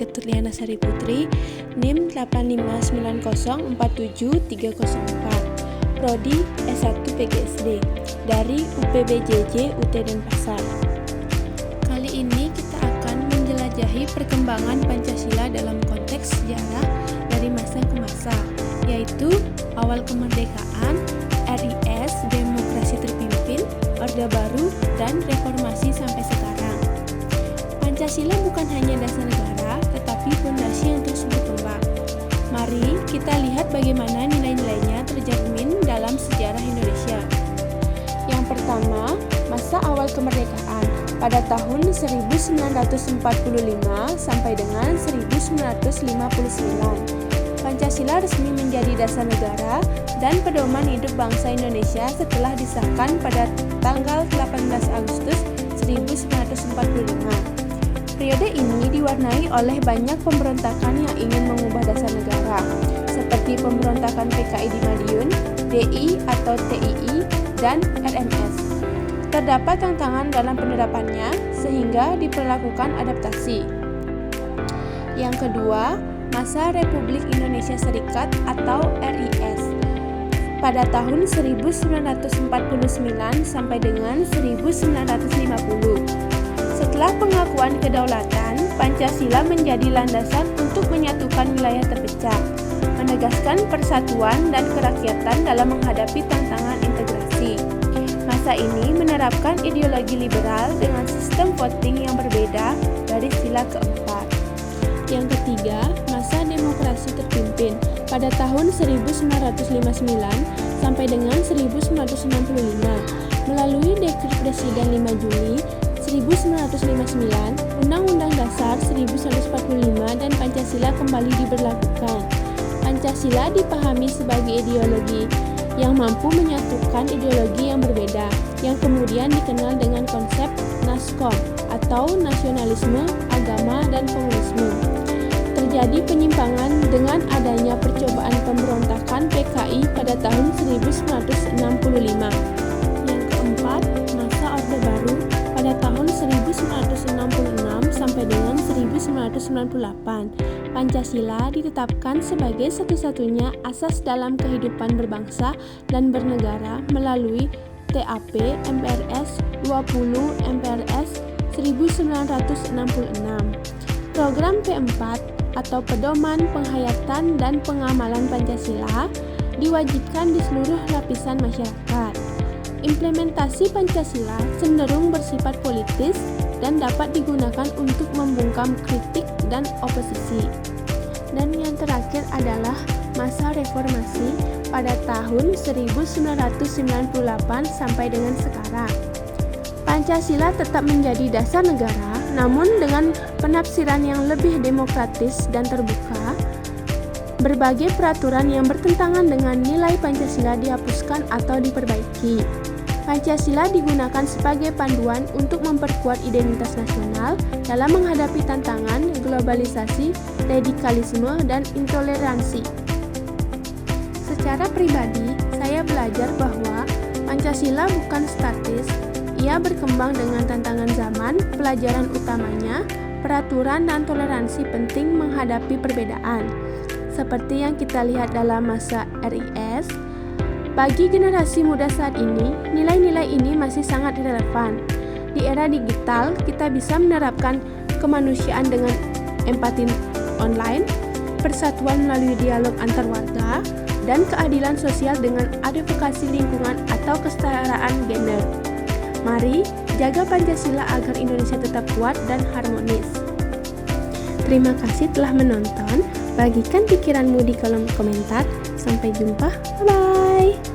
Ketut Liana Sari Putri, NIM 859047304, Prodi S1 PGSD dari UPBJJ UT Denpasar. Kali ini kita akan menjelajahi perkembangan Pancasila dalam konteks sejarah dari masa ke masa, yaitu awal kemerdekaan, RIS, demokrasi terpimpin, Orde Baru, dan reformasi sampai sekarang. Pancasila bukan hanya dasar negara, tetapi fondasi yang terus berkembang. Mari kita lihat bagaimana nilai-nilainya tercermin dalam sejarah Indonesia. Yang pertama, masa awal kemerdekaan pada tahun 1945 sampai dengan 1959. Pancasila resmi menjadi dasar negara dan pedoman hidup bangsa Indonesia setelah disahkan pada tanggal 18 Agustus 1945. Periode ini diwarnai oleh banyak pemberontakan yang ingin mengubah dasar negara, seperti pemberontakan PKI di Madiun, DI atau TII, dan RMS. Terdapat tantangan dalam penerapannya sehingga diperlakukan adaptasi. Yang kedua, masa Republik Indonesia Serikat atau RIS pada tahun 1949 sampai dengan 1950. Setelah pengakuan kedaulatan, Pancasila menjadi landasan untuk menyatukan wilayah terpecah, menegaskan persatuan dan kerakyatan dalam menghadapi tantangan integrasi. Masa ini menerapkan ideologi liberal dengan sistem voting yang berbeda dari sila keempat. Yang ketiga, masa demokrasi terpimpin pada tahun 1959 sampai dengan 1965 melalui Dekret Presiden 5 Juli 1959, Undang-Undang Dasar 1945 dan Pancasila kembali diberlakukan. Pancasila dipahami sebagai ideologi yang mampu menyatukan ideologi yang berbeda, yang kemudian dikenal dengan konsep NASKOM atau nasionalisme, agama, dan komunisme. Terjadi penyimpangan dengan adanya percobaan pemberontakan PKI pada tahun 1965. Yang keempat, masa Orde Baru pada tahun 1966 sampai dengan 1998. Pancasila ditetapkan sebagai satu-satunya asas dalam kehidupan berbangsa dan bernegara melalui TAP MPRS 20 MPRS 1966. Program P4 atau Pedoman Penghayatan dan Pengamalan Pancasila diwajibkan di seluruh lapisan masyarakat. Implementasi Pancasila cenderung bersifat politis dan dapat digunakan untuk membungkam kritik dan oposisi. Dan yang terakhir adalah masa reformasi pada tahun 1998 sampai dengan sekarang. Pancasila tetap menjadi dasar negara, namun dengan penafsiran yang lebih demokratis dan terbuka. Berbagai peraturan yang bertentangan dengan nilai Pancasila dihapuskan atau diperbaiki. Pancasila digunakan sebagai panduan untuk memperkuat identitas nasional dalam menghadapi tantangan globalisasi, radikalisme, dan intoleransi. Secara pribadi, saya belajar bahwa Pancasila bukan statis. Ia berkembang dengan tantangan zaman. Pelajaran utamanya, peraturan dan toleransi penting menghadapi perbedaan. Seperti yang kita lihat dalam masa RIS, bagi generasi muda saat ini, nilai-nilai ini masih sangat relevan. Di era digital, kita bisa menerapkan kemanusiaan dengan empati online, persatuan melalui dialog antar warga, dan keadilan sosial dengan advokasi lingkungan atau kesetaraan gender. Mari jaga Pancasila agar Indonesia tetap kuat dan harmonis. Terima kasih telah menonton. Bagikan pikiranmu di kolom komentar. Sampai jumpa. Bye-bye.